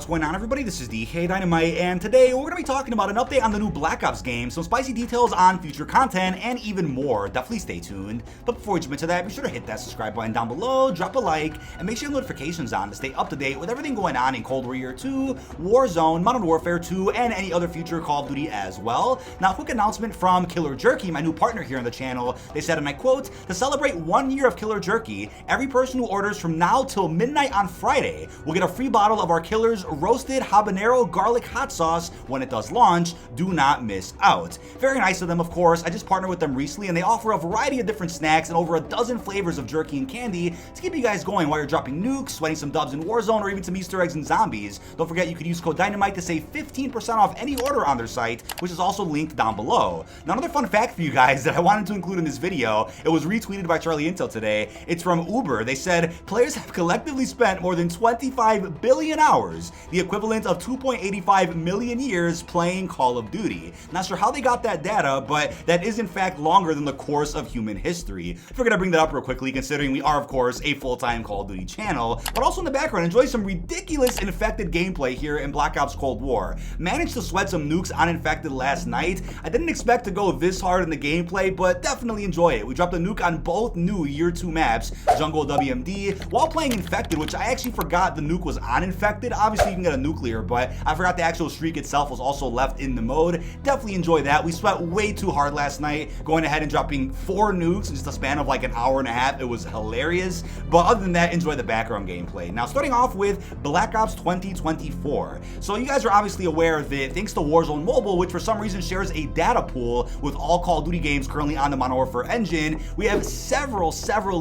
What's going on, everybody? This is dkdynamite, and today we're going to be talking about an update on the new Black Ops game, some spicy details on future content, and even more. Definitely stay tuned. But before we jump into that, be sure to hit that subscribe button down below, drop a like, and make sure your notifications on to stay up to date with everything going on in Cold War 2, Warzone, Modern Warfare 2, and any other future Call of Duty as well. Now, quick announcement from Killer Jerky, my new partner here on the channel. They said, and I quote, "To celebrate 1 year of Killer Jerky, every person who orders from now till midnight on Friday will get a free bottle of our Killer's roasted habanero garlic hot sauce when it does launch. Do not miss out." Very nice of them, of course. I just partnered with them recently, and they offer a variety of different snacks and over a dozen flavors of jerky and candy to keep you guys going while you're dropping nukes, sweating some dubs in Warzone, or even some Easter eggs and zombies. Don't forget, you could use code Dynamite to save 15% off any order on their site, which is also linked down below. Now, another fun fact for you guys that I wanted to include in this video, it was retweeted by Charlie Intel today. It's from Uber. They said, players have collectively spent more than 25 billion hours, the equivalent of 2.85 million years, playing Call of Duty. Not sure how they got that data, but that is in fact longer than the course of human history. I figured I'd bring that up real quickly, considering we are, of course, a full-time Call of Duty channel, but also in the background, enjoy some ridiculous infected gameplay here in Black Ops Cold War. Managed to sweat some nukes on infected last night. I didn't expect to go this hard in the gameplay, but definitely enjoy it. We dropped a nuke on both new Year 2 maps, Jungle WMD, while playing infected, which I actually forgot the nuke was on infected. Obviously, you can get a nuclear, but I forgot the actual streak itself was also left in the mode. Definitely enjoy that. We sweat way too hard last night, going ahead and dropping 4 nukes in just a span of like an hour and a half. It was hilarious. But other than that, enjoy the background gameplay. Now, starting off with Black Ops 2024. So you guys are obviously aware that thanks to Warzone Mobile, which for some reason shares a data pool with all Call of Duty games currently on the Modern Warfare engine, we have several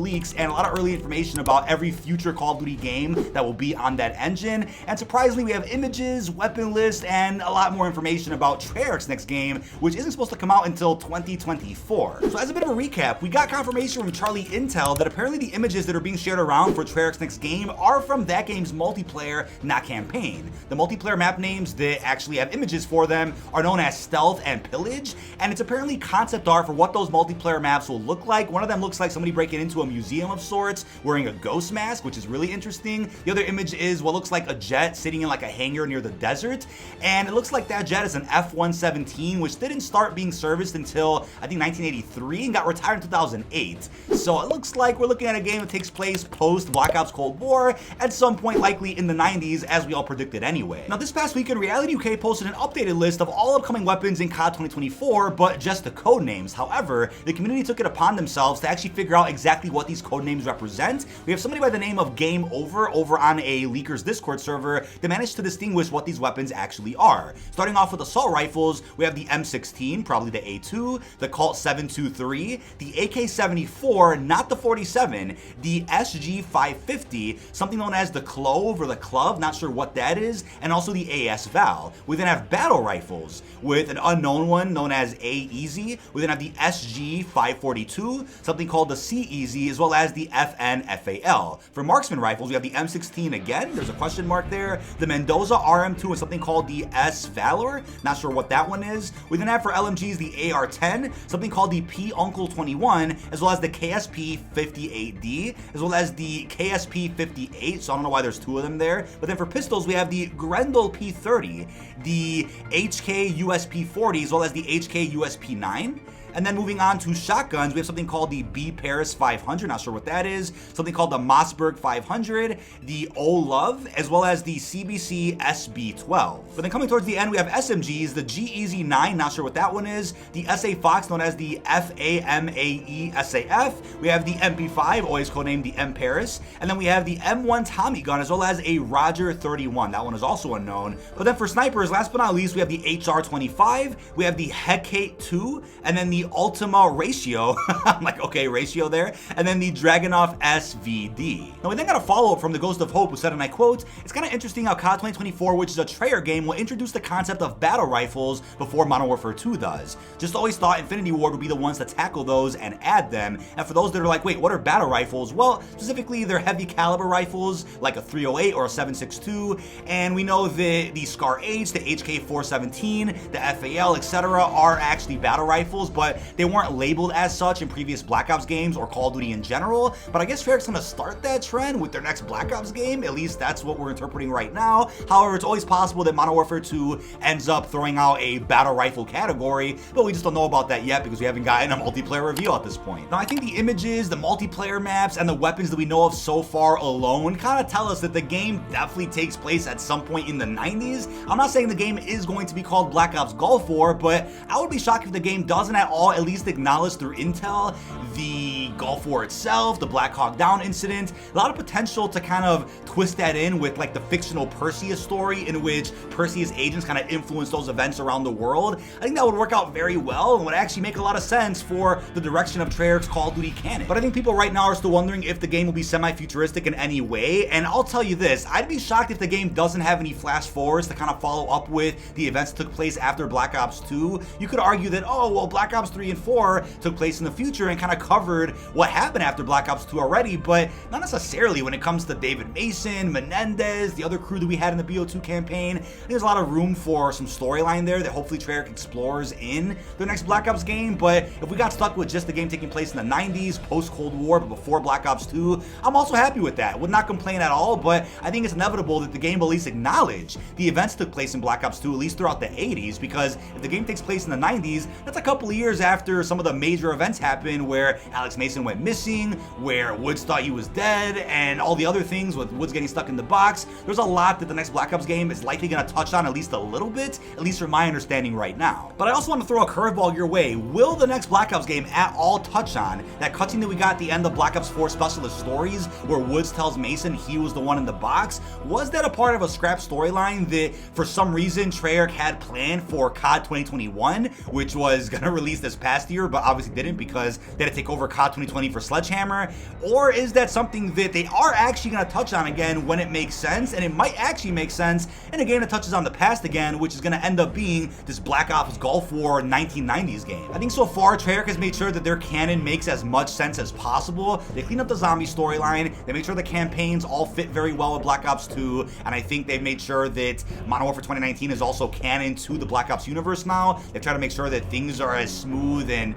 leaks and a lot of early information about every future Call of Duty game that will be on that engine. And surprisingly, we have images, weapon list, and a lot more information about Treyarch's next game, which isn't supposed to come out until 2024. So as a bit of a recap, we got confirmation from Charlie Intel that apparently the images that are being shared around for Treyarch's next game are from that game's multiplayer, not campaign. The multiplayer map names that actually have images for them are known as Stealth and Pillage, and it's apparently concept art for what those multiplayer maps will look like. One of them looks like somebody breaking into a museum of sorts, wearing a ghost mask, which is really interesting. The other image is what looks like a jet sitting in like a hangar near the desert, and it looks like that jet is an F-117, which didn't start being serviced until I think 1983 and got retired in 2008. So it looks like we're looking at a game that takes place post Black Ops Cold War at some point likely in the 90s, as we all predicted anyway. Now, this past weekend, Reality UK posted an updated list of all upcoming weapons in COD 2024, but just the code names. However, the community took it upon themselves to actually figure out exactly what these code names represent. We have somebody by the name of Game Over on a Leakers Discord server that managed to distinguish what these weapons actually are. Starting off with assault rifles, we have the M16, probably the A2, the Colt 723, the AK-74, not the 47, the SG-550, something known as the Clove or the Club, not sure what that is, and also the AS-Val. We then have battle rifles with an unknown one known as A-Easy. We then have the SG-542, something called the C-Easy, as well as the FN-FAL. For marksman rifles, we have the M16 again, there's a question mark there, the Mendoza RM2 and something called the S-Valor, not sure what that one is. We then have for LMGs the AR-10, something called the P-Uncle-21, as well as the KSP-58D, as well as the KSP-58, so I don't know why there's 2 of them there. But then for pistols, we have the Grendel P-30, the HK USP-40, as well as the HK USP-9. And then moving on to shotguns, we have something called the B Paris 500, not sure what that is, something called the Mossberg 500, the O-Love, as well as the CBC SB12. But then coming towards the end, we have SMGs, the G-Easy 9, not sure what that one is, the SA Fox, known as the FAMAE SAF, we have the MP5, always codenamed the M Paris, and then we have the M1 Tommy gun, as well as a Roger 31, that one is also unknown. But then for snipers, last but not least, we have the HR25, we have the Hecate 2, and then the Ultima Ratio, I'm like, okay, Ratio there, and then the Dragunov SVD. Now we then got a follow-up from the Ghost of Hope, who said, and I quote, "It's kind of interesting how COD 2024, which is a Treyarch game, will introduce the concept of battle rifles before Modern Warfare 2 does. Just always thought Infinity Ward would be the ones to tackle those and add them. And for those that are like, wait, what are battle rifles? Well, specifically, they're heavy caliber rifles, like a 308 or a 7.62, and we know that the Scar H, the HK-417, the FAL, etc. are actually battle rifles, but but they weren't labeled as such in previous Black Ops games or Call of Duty in general. But I guess Treyarch's gonna start that trend with their next Black Ops game. At least that's what we're interpreting right now. However, it's always possible that Modern Warfare 2 ends up throwing out a battle rifle category, but we just don't know about that yet because we haven't gotten a multiplayer reveal at this point. Now, I think the images, the multiplayer maps, and the weapons that we know of so far alone kind of tell us that the game definitely takes place at some point in the 90s. I'm not saying the game is going to be called Black Ops Gulf War, but I would be shocked if the game doesn't at all at least acknowledge through intel the Gulf War itself, the Black Hawk Down incident. A lot of potential to kind of twist that in with like the fictional Perseus story in which Perseus agents kind of influence those events around the world. I think that would work out very well and would actually make a lot of sense for the direction of Treyarch's Call of Duty canon. But I think people right now are still wondering if the game will be semi-futuristic in any way, and I'll tell you this, I'd be shocked if the game doesn't have any flash forwards to kind of follow up with the events that took place after Black Ops 2. You could argue that, oh, well, Black Ops 3 and 4 took place in the future and kind of covered what happened after Black Ops 2 already, but not necessarily when it comes to David Mason, Menendez, the other crew that we had in the BO2 campaign. I think there's a lot of room for some storyline there that hopefully Treyarch explores in their next Black Ops game, but if we got stuck with just the game taking place in the 90s, post-Cold War, but before Black Ops 2, I'm also happy with that. Would not complain at all, but I think it's inevitable that the game will at least acknowledge the events took place in Black Ops 2, at least throughout the 80s, because if the game takes place in the 90s, that's a couple of years after some of the major events happened where Alex Mason went missing, where Woods thought he was dead, and all the other things with Woods getting stuck in the box. There's a lot that the next Black Ops game is likely going to touch on at least a little bit, at least from my understanding right now. But I also want to throw a curveball your way. Will the next Black Ops game at all touch on that cutscene that we got at the end of Black Ops 4 Specialist Stories, where Woods tells Mason he was the one in the box? Was that a part of a scrap storyline that for some reason Treyarch had planned for COD 2021, which was going to release this past year, but obviously didn't because they had to take over COD 2020 for Sledgehammer? Or is that something that they are actually going to touch on again when it makes sense, and it might actually make sense in a game that touches on the past again, which is going to end up being this Black Ops Gulf War 1990s game? I think so far Treyarch has made sure that their canon makes as much sense as possible. They clean up the zombie storyline, they make sure the campaigns all fit very well with Black Ops 2, and I think they've made sure that Modern Warfare 2019 is also canon to the Black Ops universe now. They've tried to make sure that things are as smooth and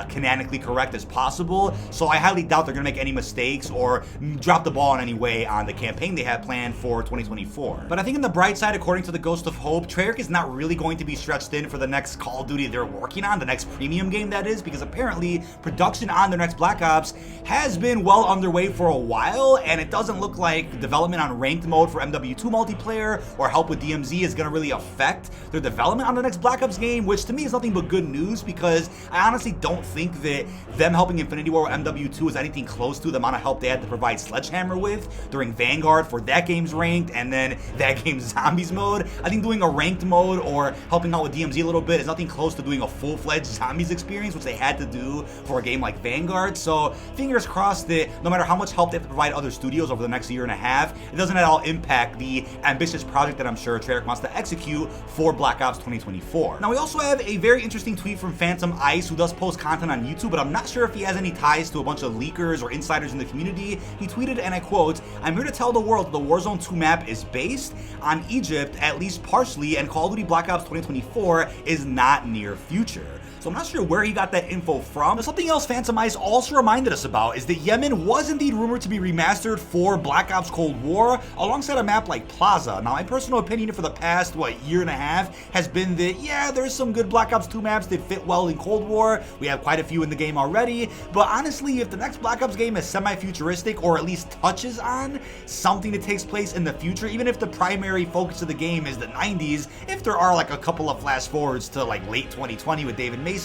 canonically correct as possible, so I highly doubt they're going to make any mistakes or drop the ball in any way on the campaign they have planned for 2024. But I think on the bright side, according to the Ghost of Hope, Treyarch is not really going to be stretched thin for the next Call of Duty they're working on, the next premium game that is, because apparently production on their next Black Ops has been well underway for a while, and it doesn't look like development on ranked mode for MW2 multiplayer or help with DMZ is going to really affect their development on the next Black Ops game, which to me is nothing but good news, because I honestly don't think that them helping Infinity War with MW2 is anything close to the amount of help they had to provide Sledgehammer with during Vanguard for that game's ranked and then that game's zombies mode. I think doing a ranked mode or helping out with DMZ a little bit is nothing close to doing a full-fledged zombies experience, which they had to do for a game like Vanguard. So fingers crossed that no matter how much help they have to provide other studios over the next year and a half, it doesn't at all impact the ambitious project that I'm sure Treyarch wants to execute for Black Ops 2024. Now we also have a very interesting tweet from Phantom Ice, who does post content on YouTube, but I'm not sure if he has any ties to a bunch of leakers or insiders in the community. He tweeted, and I quote, "I'm here to tell the world that the Warzone 2 map is based on Egypt, at least partially, and Call of Duty Black Ops 2024 is not near future." So I'm not sure where he got that info from. But something else Phantom Ice also reminded us about is that Yemen was indeed rumored to be remastered for Black Ops Cold War alongside a map like Plaza. Now my personal opinion for the past, year and a half has been that, yeah, there's some good Black Ops 2 maps that fit well in Cold War. We have quite a few in the game already, but honestly, if the next Black Ops game is semi-futuristic or at least touches on something that takes place in the future, even if the primary focus of the game is the 90s, if there are like a couple of flash forwards to like late 2020 with David Mason,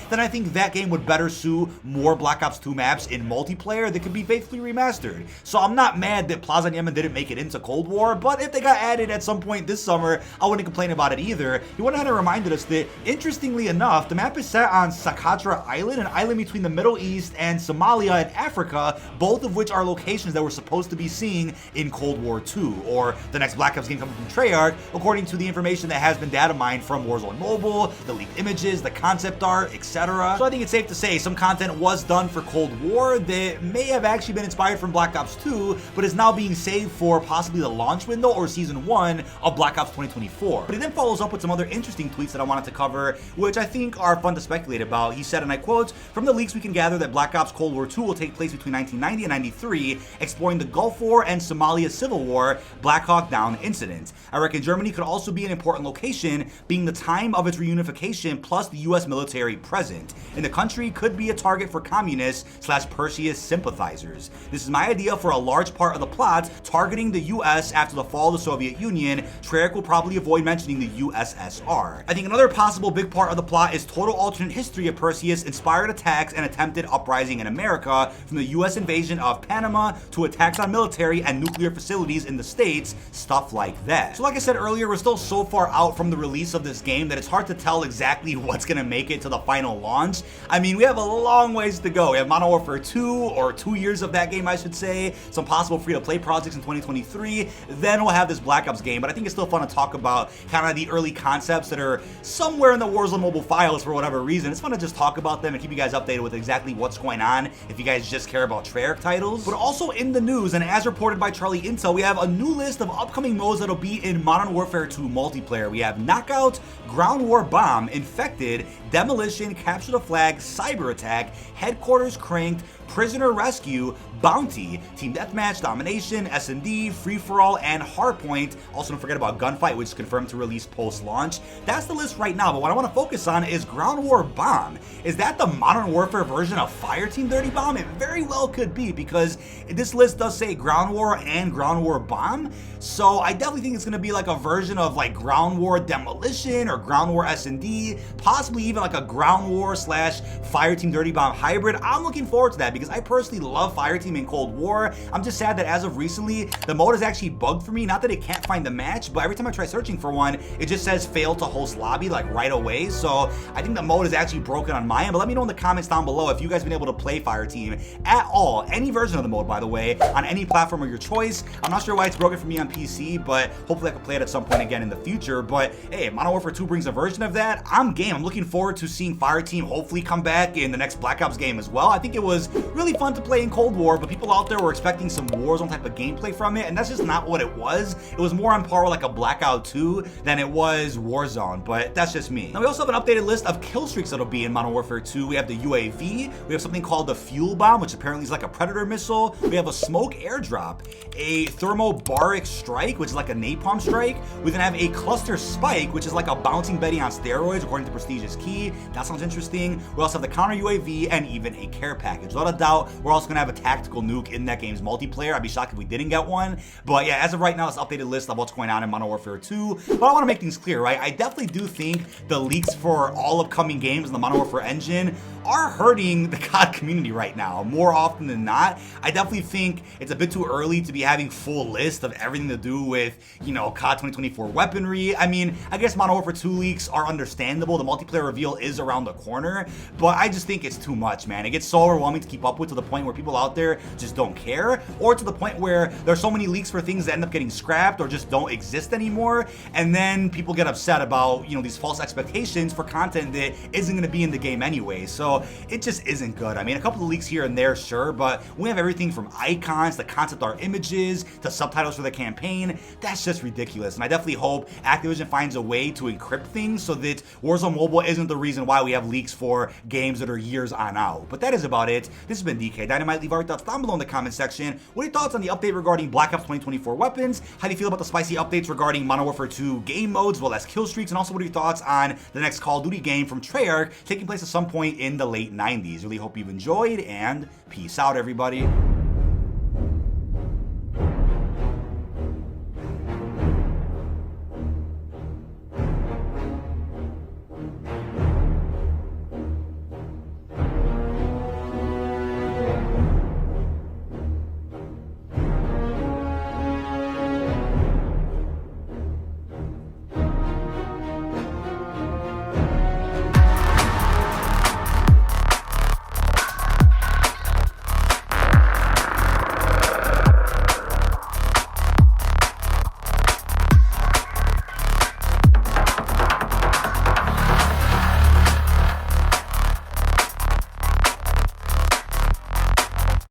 then I think that game would better suit more Black Ops 2 maps in multiplayer that could be faithfully remastered. So I'm not mad that Plaza and Yemen didn't make it into Cold War, but if they got added at some point this summer, I wouldn't complain about it either. He went ahead and reminded us that, interestingly enough, the map is set on Socotra Island, an island between the Middle East East, and Somalia in Africa, both of which are locations that we're supposed to be seeing in Cold War II, or the next Black Ops game coming from Treyarch, according to the information that has been data mined from Warzone Mobile, the leaked images, the concept art, etc. So I think it's safe to say some content was done for Cold War that may have actually been inspired from Black Ops 2, but is now being saved for possibly the launch window or Season 1 of Black Ops 2024. But he then follows up with some other interesting tweets that I wanted to cover, which I think are fun to speculate about. He said, and I quote, "From the leaks we can gather that Black Ops Cold War II will take place between 1990 and 93, exploring the Gulf War and Somalia Civil War Black Hawk Down incident. I reckon Germany could also be an important location, being the time of its reunification plus the US military present. And the country could be a target for communists/Perseus sympathizers. This is my idea for a large part of the plot, targeting the US after the fall of the Soviet Union. Treyarch will probably avoid mentioning the USSR. I think another possible big part of the plot is total alternate history of Perseus-inspired attacks and attempted uprising in America, from the US invasion of Panama to attacks on military and nuclear facilities in the States, stuff like that." So like I said earlier, we're still so far out from the release of this game that it's hard to tell exactly what's gonna make it to the final launch. I mean, we have a long ways to go. We have Modern Warfare 2, or 2 years of that game I should say, some possible free-to-play projects in 2023, then we'll have this Black Ops game. But I think it's still fun to talk about kind of the early concepts that are somewhere in the Warzone mobile files for whatever reason. It's fun to just talk about them and keep you guys updated with exactly what's going on if you guys just care about Treyarch titles. But also in the news, and as reported by Charlie Intel, we have a new list of upcoming modes that'll be in Modern Warfare 2 multiplayer. We have Knockout, Ground War Bomb, Infected, Demolition, Capture the Flag, Cyber Attack, Headquarters Cranked, Prisoner Rescue, Bounty, Team Deathmatch, Domination, S&D, Free-For-All, and Hardpoint. Also, don't forget about Gunfight, which is confirmed to release post-launch. That's the list right now, but what I want to focus on is Ground War Bomb. Is that the Modern Warfare version of Fireteam Dirty Bomb? It very well could be, because this list does say Ground War and Ground War Bomb, so I definitely think it's going to be like a version of like Ground War Demolition or Ground War S&D, possibly even like a Ground War / Fireteam Dirty Bomb hybrid. I'm looking forward to that, because I personally love Fireteam in Cold War. I'm just sad that as of recently, the mode is actually bugged for me. Not that it can't find the match, but every time I try searching for one, it just says fail to host lobby like right away. So I think the mode is actually broken on my end, but let me know in the comments down below if you guys been able to play Fireteam at all. Any version of the mode, by the way, on any platform of your choice. I'm not sure why it's broken for me on PC, but hopefully I can play it at some point again in the future. But hey, if Modern Warfare 2 brings a version of that, I'm game. I'm looking forward to seeing Fireteam hopefully come back in the next Black Ops game as well. I think it was really fun to play in Cold War, but people out there were expecting some Warzone type of gameplay from it, and that's just not what it was. It was more on par with like a Blackout 2 than it was Warzone, but that's just me. Now we also have an updated list of Killstreaks that'll be in Modern Warfare 2. We have the UAV, we have something called the Fuel Bomb, which apparently is like a Predator missile. We have a Smoke Airdrop, a Thermobaric Strike, which is like a Napalm Strike. We then have a Cluster Spike, which is like a Bouncing Betty on steroids, according to Prestigious Key. That sounds interesting. We also have the Counter UAV and even a Care Package. Without a doubt, we're also gonna have a tactical nuke in that game's multiplayer. I'd be shocked if we didn't get one. But yeah, as of right now, it's an updated list of what's going on in Modern Warfare 2. But I want to make things clear, right? I definitely do think the leaks for all upcoming games in the Modern Warfare engine are hurting the COD community right now, more often than not. I definitely think it's a bit too early to be having full list of everything to do with, you know, COD 2024 weaponry. I mean, I guess Modern Warfare 2 leaks are understandable. The multiplayer reveal is around the corner, but I just think it's too much, man. It gets so overwhelming to keep up with, to the point where people out there just don't care, or to the point where there's so many leaks for things that end up getting scrapped or just don't exist anymore, and then people get upset about, you know, these false expectations for content that isn't going to be in the game anyway. So it just isn't good. I mean, a couple of leaks here and there, sure, but we have everything from icons to concept art images to subtitles for the campaign. That's just ridiculous, and I definitely hope Activision finds a way to encrypt things so that Warzone Mobile isn't the reason why we have leaks for games that are years on out. But that is about it. This has been dkdynamite. Leave our thoughts down below in the comment section. What are your thoughts on the update regarding Black Ops 2024 weapons? How do you feel about the spicy updates regarding Modern Warfare 2 game modes, as well as Killstreaks? And also, what are your thoughts on the next Call of Duty game from Treyarch taking place at some point in the late 90s? Really hope you've enjoyed, and peace out, everybody.